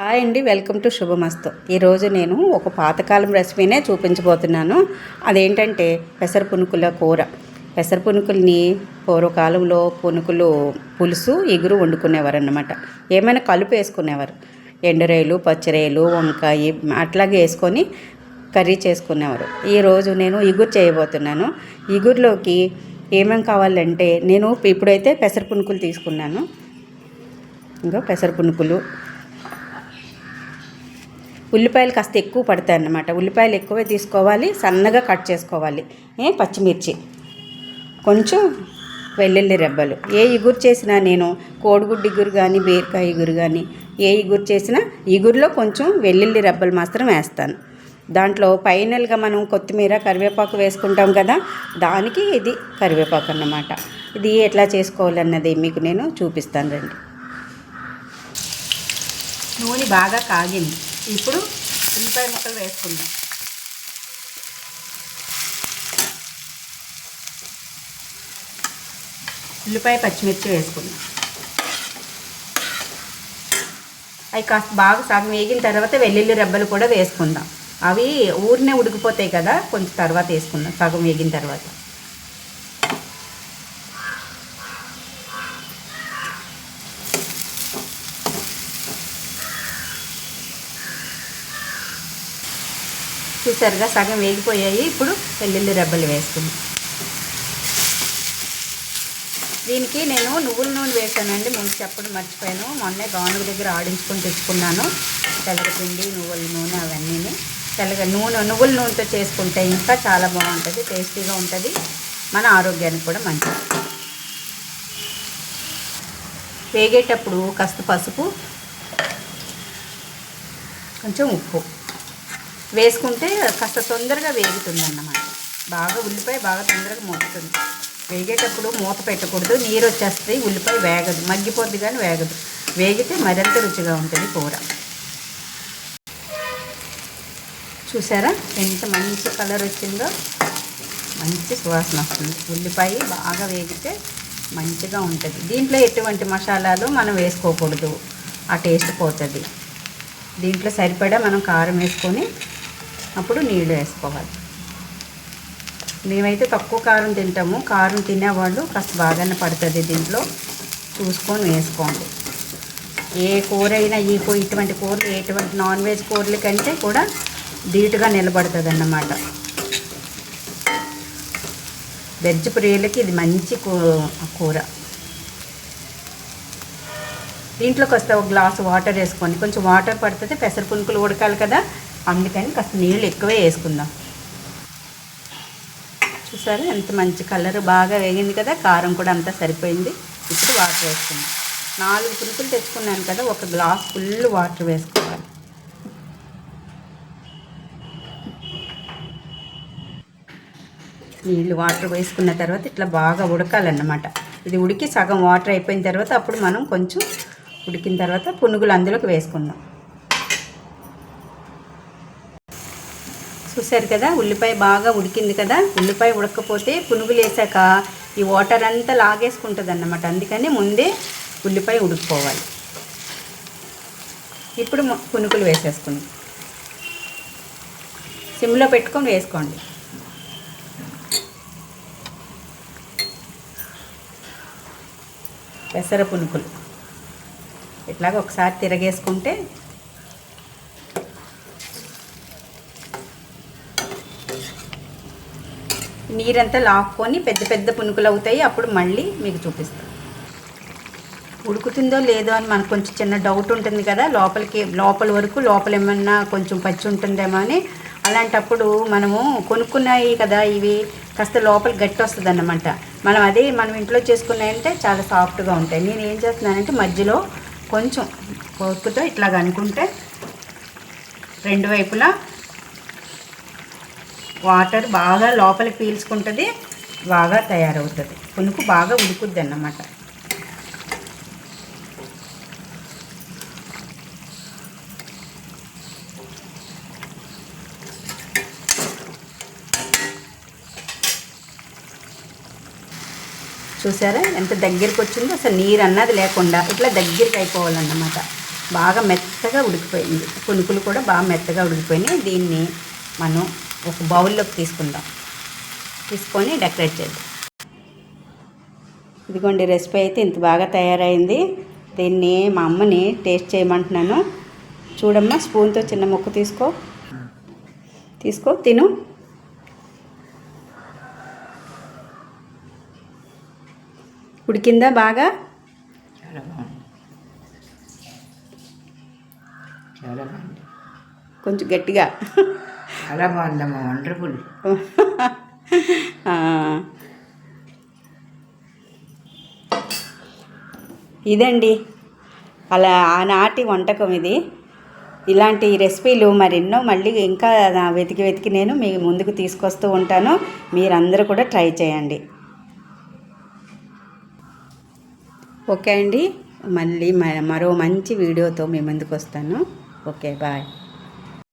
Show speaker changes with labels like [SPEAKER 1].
[SPEAKER 1] Hi అండి, welcome to శుభమస్తు. ఈరోజు నేను ఒక పాతకాలం రెసిపీనే చూపించబోతున్నాను. అదేంటంటే పెసర పునుకుల కూర. పెసర పునుకుల్ని పూర్వకాలంలో పునుకులు పులుసు ఇగురు వండుకునేవారు అన్నమాట. ఏమైనా కలుపు వేసుకునేవారు. ఎండురేలు, పచ్చిరేలు, వంకాయ అట్లాగే వేసుకొని కర్రీ చేసుకునేవారు. ఈరోజు నేను ఇగురు చేయబోతున్నాను. ఇగురులోకి ఏమేమి కావాలంటే నేను ఇప్పుడైతే పెసర పునుకులు తీసుకున్నాను. ఇంకా పెసర పునుకులు, ఉల్లిపాయలు కాస్త ఎక్కువ పడతాయి అన్నమాట. ఉల్లిపాయలు ఎక్కువే తీసుకోవాలి, సన్నగా కట్ చేసుకోవాలి. పచ్చిమిర్చి, కొంచెం వెల్లుల్లి రెబ్బలు. ఏ ఇగురు చేసినా నేను కోడిగుడ్డు ఇగురు కానీ బీరకాయ ఇగురు కానీ ఏ ఇగురు చేసినా ఇగురులో కొంచెం వెల్లుల్లి రెబ్బలు మాత్రం వేస్తాను. దాంట్లో ఫైనల్గా మనం కొత్తిమీర కరివేపాకు వేసుకుంటాం కదా, దానికి ఇది కరివేపాకు అన్నమాట. ఇది ఎట్లా చేసుకోవాలన్నది మీకు నేను చూపిస్తాను రండి. నూనె బాగా కాగింది. ఇప్పుడు ఉల్లిపాయ ముక్కలు వేసుకుందాం. ఉల్లిపాయ పచ్చిమిర్చి వేసుకుందాం. అవి కాస్త బాగా సగం వేగిన తర్వాత వెల్లుల్లి రెబ్బలు కూడా వేసుకుందాం. అవి ఊరినే ఉడికిపోతాయి కదా, కొంచెం తర్వాత వేసుకుందాం సగం వేగిన తర్వాత. చూసారుగా సగం వేగిపోయాయి. ఇప్పుడు వెల్లుల్లి రెబ్బలు వేసుకుందాం. దీనికి నేను నువ్వుల నూనె వేసానండి, ముందు చెప్పడం మర్చిపోయాను. మొన్నే గానుగ దగ్గర ఆడించుకొని తెచ్చుకున్నాను. తెల్లపిండి, నువ్వుల నూనె అవన్నీ. నువ్వుల నూనెతో చేసుకుంటే ఇంకా చాలా బాగుంటుంది, టేస్టీగా ఉంటుంది, మన ఆరోగ్యానికి కూడా మంచిది. వేగేటప్పుడు కాస్త పసుపు, కొంచెం ఉప్పు వేసుకుంటే కాస్త తొందరగా వేగుతుంది అన్నమాట. ఉల్లిపాయ బాగా తొందరగా మగ్గుతుంది. వేగేటప్పుడు మూత పెట్టకూడదు, నీరు వచ్చేస్తుంది, ఉల్లిపాయ వేగదు, మగ్గిపోద్ది కానీ వేగదు. వేగితే మరింత రుచిగా ఉంటుంది కూర. చూసారా ఎంత మంచి కలర్ వచ్చిందో, మంచి సువాసన వస్తుంది. ఉల్లిపాయ బాగా వేగితే మంచిగా ఉంటుంది. దీంట్లో ఎటువంటి మసాలాలు మనం వేసుకోకూడదు, ఆ టేస్ట్ పోతుంది. దీంట్లో సరిపడా మనం కారం వేసుకొని అప్పుడు నీళ్ళు వేసుకోవాలి. మేమైతే తక్కువ కారం తింటాము, కారం తినేవాళ్ళు కాస్త బాగానే పడుతుంది. దీంట్లో చూసుకొని వేసుకోండి. ఏ కూర అయినా ఇటువంటి కూరలు, ఎటువంటి నాన్ వెజ్ కూరల కంటే కూడా ధీటుగా నిలబడుతుంది అన్నమాట. వెజ్ ప్రియులకి ఇది మంచి కూర. దీంట్లో కాస్త ఒక గ్లాసు వాటర్ వేసుకొని, కొంచెం వాటర్ పడుతుంది, పెసర పునుకులు ఉడకాలి కదా, అందుకని కాస్త నీళ్ళు ఎక్కువే వేసుకుందాం. చూసారా ఎంత మంచి కలర్, బాగా వేగింది కదా, కారం కూడా అంతా సరిపోయింది. ఇప్పుడు వాటర్ వేసుకుందాం. 4 పునుకులు తెచ్చుకున్నాను కదా, ఒక గ్లాస్ ఫుల్ వాటర్ వేసుకోవాలి. నీళ్ళు వాటర్ వేసుకున్న తర్వాత ఇట్లా బాగా ఉడకాలన్నమాట. ఇది ఉడికి సగం వాటర్ అయిపోయిన తర్వాత అప్పుడు మనం కొంచెం ఉడికిన తర్వాత పునుగులు అందులోకి వేసుకుందాం. చూసారు కదా, ఉల్లిపాయ బాగా ఉడికింది కదా. ఉల్లిపాయ ఉడకపోతే పునుగులు వేసాక ఈ వాటర్ అంతా లాగేసుకుంటుంది అన్నమాట. అందుకని ముందే ఉల్లిపాయ ఉడికిపోవాలి. ఇప్పుడు పునుగులు వేసేసుకుందాం. సిమ్లో పెట్టుకొని వేసుకోండి. పెసర పునుకులు ఇట్లాగ ఒకసారి తిరగేసుకుంటే నీరంతా లాక్కొని పెద్ద పెద్ద పునుకులు అవుతాయి. అప్పుడు మళ్ళీ మీకు చూపిస్తాను. ఉడుకుతుందో లేదో అని మనకు కొంచెం చిన్న డౌట్ ఉంటుంది కదా, లోపల వరకు లోపల ఏమన్నా కొంచెం పచ్చి ఉంటుందేమో అని. అలాంటప్పుడు మనము కొనుక్కున్నాయి కదా, ఇవి కాస్త లోపల గట్టి వస్తుంది అన్నమాట. మనం ఇంట్లో చేసుకున్నాయంటే చాలా సాఫ్ట్గా ఉంటాయి. నేను ఏం చేస్తున్నానంటే మధ్యలో కొంచెం పొక్కుతో ఇట్లాగ అనుకుంటే రెండు వైపులా వాటర్ బాగా లోపలికి పీల్చుకుంటుంది, బాగా తయారవుతుంది. పునుకు బాగా ఉడుకుద్ది అన్నమాట. చూసారా ఎంత దగ్గరికి వచ్చిందో, అసలు నీరు అన్నది లేకుండా ఇట్లా దగ్గరికి అయిపోవాలన్నమాట. బాగా మెత్తగా ఉడికిపోయింది. పునుకులు కూడా బాగా మెత్తగా ఉడికిపోయినాయి. దీన్ని మనం ఒక బౌల్లోకి తీసుకుందాం. తీసుకొని డెకరేట్ చేద్దాం. ఇదిగోండి, రెసిపీ అయితే ఇంత బాగా తయారైంది. దీన్ని మా అమ్మని టేస్ట్ చేయమంటున్నాను. చూడమ్మా, స్పూన్తో చిన్న ముక్క తీసుకో తిను. ఉడికిందా బాగా?
[SPEAKER 2] చాలా బాగుంది, చాలా బాగుంది.
[SPEAKER 1] కొంచెం గట్టిగా.
[SPEAKER 2] చాలా బాగుందమ్మా, వండర్ఫుల్.
[SPEAKER 1] ఇదండి అలా ఆనాటి వంటకం ఇది. ఇలాంటి రెసిపీలు మరెన్నో మళ్ళీ ఇంకా వెతికి నేను మీ ముందుకు తీసుకొస్తూ ఉంటాను. మీరందరూ కూడా ట్రై చేయండి. ఓకే అండి, మళ్ళీ మరో మంచి వీడియోతో మీ ముందుకు వస్తాను. Okay, bye.